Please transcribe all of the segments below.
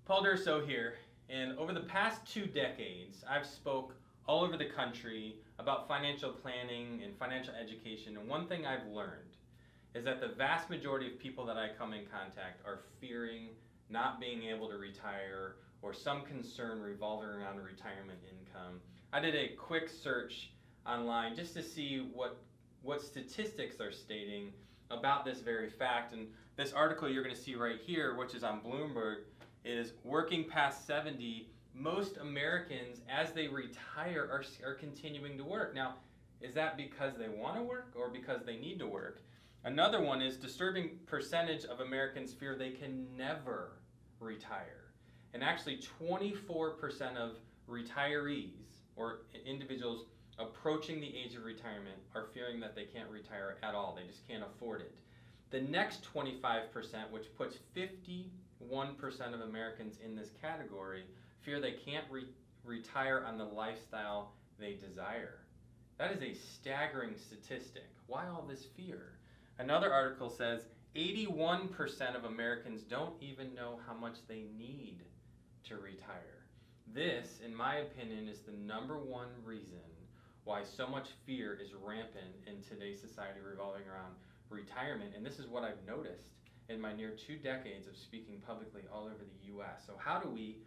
Paul Durso here, and over the past 2 decades, I've spoke all over the country about financial planning and financial education, and one thing I've learned is that the vast majority of people that I come in contact are fearing not being able to retire or some concern revolving around retirement income. I did a quick search online just to see what statistics are stating about this very fact, and this article you're going to see right here, which is on Bloomberg, is working past 70, most Americans as they retire are continuing to work. Now, is that because they want to work or because they need to work? Another one is disturbing percentage of Americans fear they can never retire. And actually 24% of retirees or individuals approaching the age of retirement are fearing that they can't retire at all. They just can't afford it. The next 25%, which puts 51% of Americans in this category, fear they can't retire on the lifestyle they desire. That is a staggering statistic. Why all this fear? Another article says 81% of Americans don't even know how much they need to retire. This, in my opinion, is the #1 reason why so much fear is rampant in today's society revolving around retirement. And this is what I've noticed in my near 2 decades of speaking publicly all over the U.S. So how do we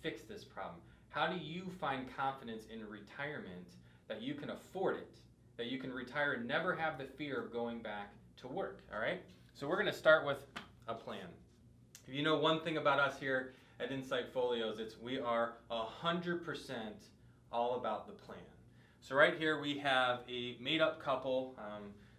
fix this problem? How do you find confidence in retirement that you can afford it, that you can retire and never have the fear of going back to work? All right? So we're going to start with a plan. If you know one thing about us here at Insight Folios, it's we are 100% all about the plan. So right here we have a made-up couple,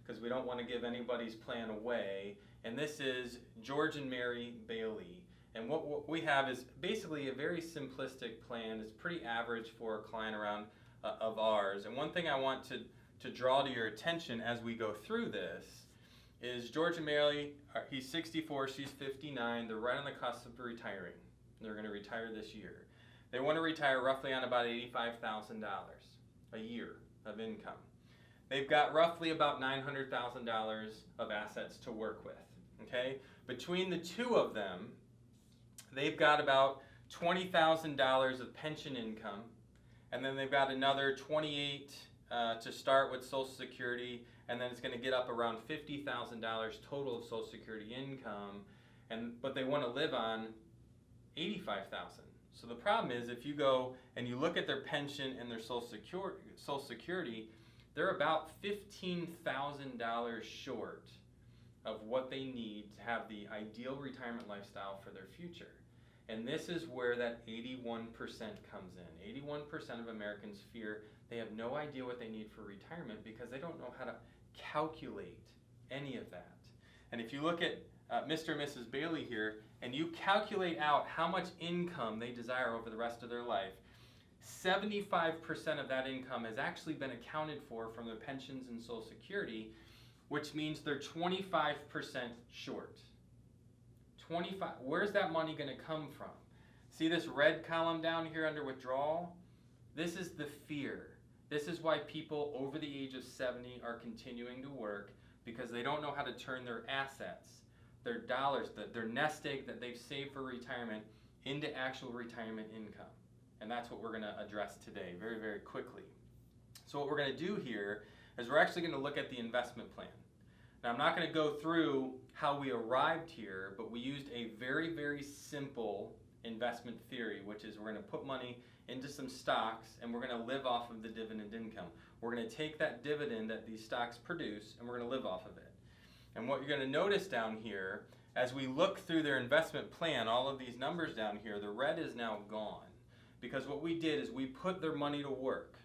because we don't want to give anybody's plan away, and this is George and Mary Bailey. And what we have is basically a very simplistic plan. It's pretty average for a client around of ours. And one thing I want to draw to your attention as we go through this is George and Mary, he's 64, she's 59, they're right on the cusp of retiring. They're going to retire this year. They want to retire roughly on about $85,000 a year of income. They've got roughly about $900,000 of assets to work with. Okay? Between the two of them, they've got about $20,000 of pension income, and then they've got another $28,000 to start with Social Security, and then it's going to get up around $50,000 total of Social Security income, but they want to live on $85,000. So the problem is, if you go and you look at their pension and their Social Security, they're about $15,000 short of what they need to have the ideal retirement lifestyle for their future. And this is where that 81% comes in. 81% of Americans fear they have no idea what they need for retirement because they don't know how to calculate any of that. And if you look at Mr. and Mrs. Bailey here, and you calculate out how much income they desire over the rest of their life, 75% of that income has actually been accounted for from their pensions and Social Security, which means they're 25% short. 25. Where's that money going to come from? See this red column down here under withdrawal? This is the fear. This is why people over the age of 70 are continuing to work, because they don't know how to turn their assets, their dollars, their nest egg that they've saved for retirement, into actual retirement income. And that's what we're going to address today very, very quickly. So what we're going to do here is we're actually going to look at the investment plan. Now, I'm not going to go through how we arrived here, but we used a very, very simple investment theory, which is we're going to put money into some stocks and we're going to live off of the dividend income. We're going to take that dividend that these stocks produce and we're going to live off of it. And what you're going to notice down here, as we look through their investment plan, all of these numbers down here, the red is now gone. Because what we did is we put their money to work.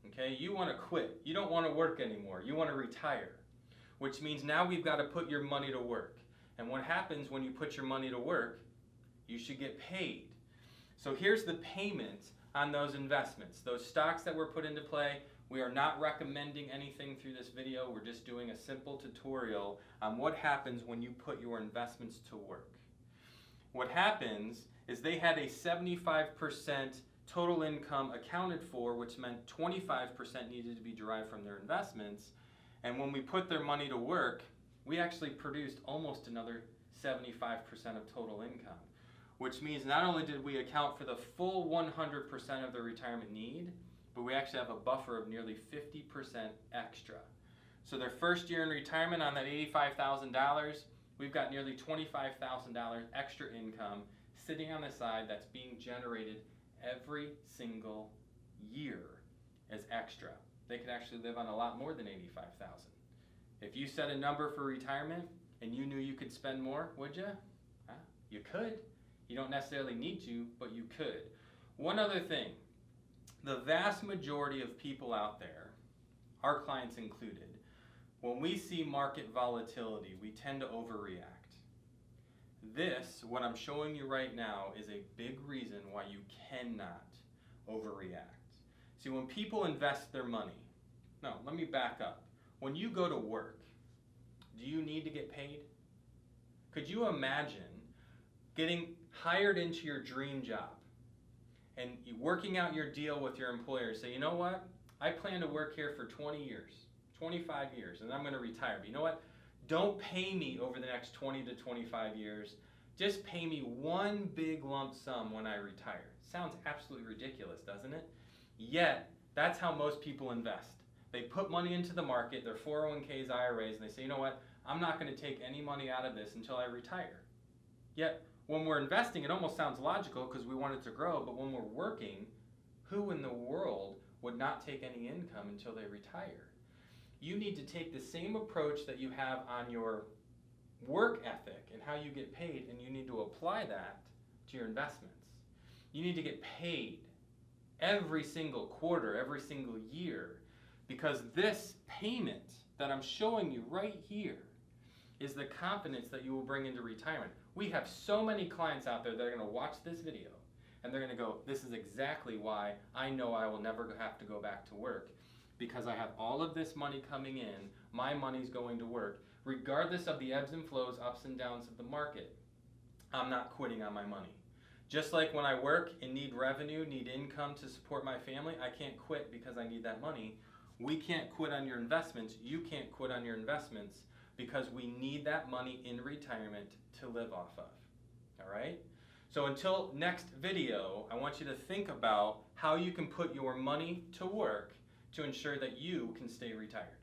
Okay, you want to quit. You don't want to work anymore. You want to retire. Which means now we've got to put your money to work. And what happens when you put your money to work? You should get paid. So here's the payment on those investments. Those stocks that were put into play, we are not recommending anything through this video. We're just doing a simple tutorial on what happens when you put your investments to work. What happens is they had a 75% total income accounted for, which meant 25% needed to be derived from their investments. And when we put their money to work, we actually produced almost another 75% of total income, which means not only did we account for the full 100% of the retirement need, but we actually have a buffer of nearly 50% extra. So their first year in retirement on that $85,000, we've got nearly $25,000 extra income sitting on the side that's being generated every single year as extra. They could actually live on a lot more than $85,000. If you set a number for retirement and you knew you could spend more, would you? You could. You don't necessarily need to, but you could. One other thing, the vast majority of people out there, our clients included, when we see market volatility, we tend to overreact. This, what I'm showing you right now, is a big reason why you cannot overreact. See, when people invest their money, no, let me back up. When you go to work, do you need to get paid? Could you imagine getting hired into your dream job and you working out your deal with your employer? Say, you know what? I plan to work here for 20 years, 25 years, and I'm going to retire. But you know what? Don't pay me over the next 20 to 25 years. Just pay me one big lump sum when I retire. Sounds absolutely ridiculous, doesn't it? Yet, that's how most people invest. They put money into the market, their 401ks, IRAs, and they say, you know what? I'm not going to take any money out of this until I retire. Yet, when we're investing, it almost sounds logical because we want it to grow, but when we're working, who in the world would not take any income until they retire? You need to take the same approach that you have on your work ethic and how you get paid, and you need to apply that to your investments. You need to get paid every single quarter, every single year, because this payment that I'm showing you right here is the confidence that you will bring into retirement. We have so many clients out there that are going to watch this video and they're going to go, this is exactly why I know I will never have to go back to work, because I have all of this money coming in, my money's going to work, regardless of the ebbs and flows, ups and downs of the market. I'm not quitting on my money. Just like when I work and need revenue, need income to support my family, I can't quit because I need that money. We can't quit on your investments. You can't quit on your investments because we need that money in retirement to live off of. All right? So until next video, I want you to think about how you can put your money to work to ensure that you can stay retired.